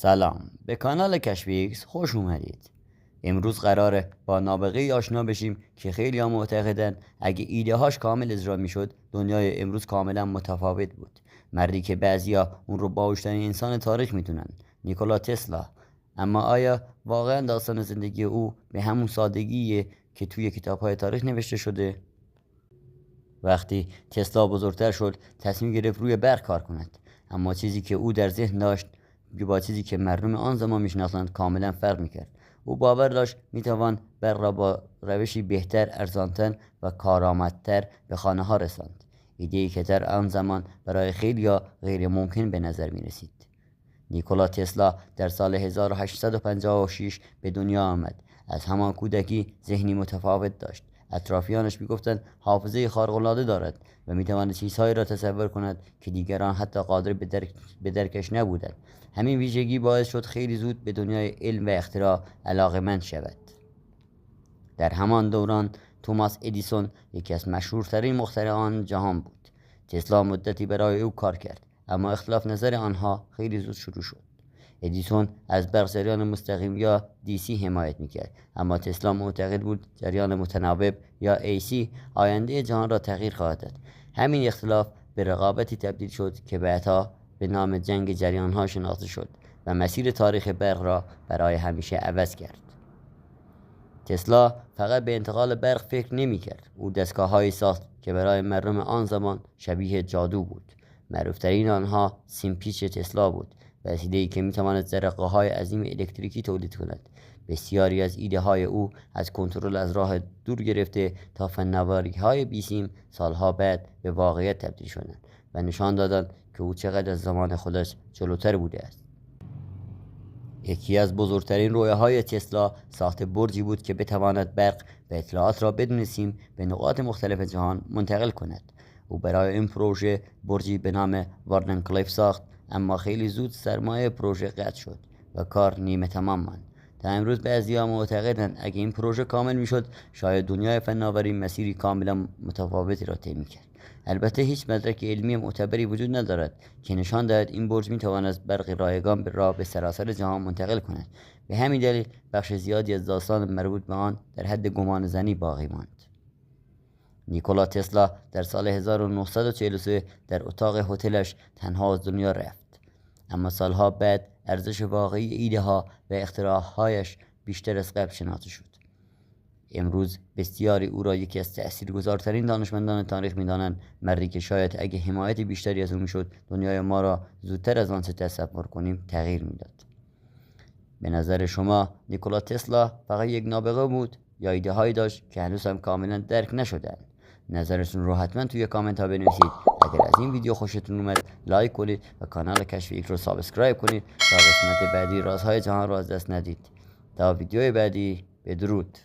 سلام، به کانال کشف ایکس خوش اومدید. امروز قراره با نابغه‌ای آشنا بشیم که خیلی ها معتقدن اگه ایده هاش کامل اجرا میشد دنیای امروز کاملا متفاوت بود. مردی که بعضیا اون رو باهوش‌ترین انسان تاریخ میدونن، نیکولا تسلا. اما آیا واقعا داستان زندگی او به همون سادگیه که توی کتاب‌های تاریخ نوشته شده؟ وقتی تسلا بزرگتر شد تصمیم گرفت روی برق کار کند، اما چیزی که او در ذهن داشت با چیزی که مردم آن زمان میشناختند کاملا فرق میکرد. او باور داشت میتوان برق را با روشی بهتر، ارزانتر و کارآمدتر به خانه ها رساند. ایده‌ای که در آن زمان برای خیلی‌ها غیر ممکن به نظر می رسید. نیکولا تسلا در سال 1856 به دنیا آمد. از همان کودکی ذهنی متفاوت داشت. اطرافیانش میگفتند حافظه خارق‌العاده دارد و میتواند چیزهایی را تصور کند که دیگران حتی قادر به درکش نبودند. همین ویژگی باعث شد خیلی زود به دنیای علم و اختراع علاقه‌مند شود. در همان دوران توماس ادیسون یکی از مشهورترین مخترعان جهان بود. تسلا مدتی برای او کار کرد، اما اختلاف نظر آنها خیلی زود شروع شد. ادیسون از برق جریان مستقیم یا DC حمایت میکرد، اما تسلا معتقد بود جریان متناوب یا AC آینده جهان را تغییر خواهد داد. همین اختلاف به رقابتی تبدیل شد که بعدها به نام جنگ جریانها شناخته شد و مسیر تاریخ برق را برای همیشه عوض کرد. تسلا فقط به انتقال برق فکر نمی کرد. او دستگاه‌هایی ساخت که برای مردم آن زمان شبیه جادو بود. معروفترین آنها سیمپیچ تسلا بود، وسیله‌ای که می‌تواند زرقه‌های عظیم الکتریکی تولید کند. بسیاری از ایده‌های او از کنترل از راه دور گرفته تا فناوری‌های بیسیم سالها بعد به واقعیت تبدیل شدند و نشان دادند که او چقدر از زمان خودش جلوتر بوده است. یکی از بزرگترین رویاهای تسلا ساخت برجی بود که بتواند برق و اطلاعات را بدون سیم به نقاط مختلف جهان منتقل کند. او برای این پروژه برجی به نام واردن کلیف ساخت، اما خیلی زود سرمایه پروژه قطع شد و کار نیمه تمام ماند. تا امروز بعضی‌ها معتقدند اگه این پروژه کامل میشد شاید دنیای فناوری مسیری کاملا متفاوتی را طی میکرد. البته هیچ مدرک علمی معتبری وجود ندارد که نشان دهد این برج میتواند برق رایگان را به سراسر جهان منتقل کند. به همین دلیل بخش زیادی از داستان مربوط به آن در حد گمان زنی باقی ماند. نیکولا تسلا در سال 1943 در اتاق هتلش تنها از دنیا رفت، اما سالها بعد ارزش واقعی ایده ها و اختراعهایش بیشتر از قبل شناخته شد. امروز بسیاری او را یکی از تأثیرگذارترین دانشمندان تاریخ می‌دانند، مردی که شاید اگه حمایت بیشتری از او میشد دنیای ما را زودتر از آنچه تصور کنیم تغییر میداد. به نظر شما نیکولا تسلا فقط یک نابغه بود یا ایده هایی داشت که هنوز هم کاملا درک نشده‌اند؟ نظرتون رو حتما توی کامنت ها بنویسید. اگر از این ویدیو خوشتون اومد لایک کنید و کانال کشف ایکس رو سابسکرایب کنید تا قسمت بعدی رازهای جهان رو از دست ندید. تا ویدیو بعدی، بدرود.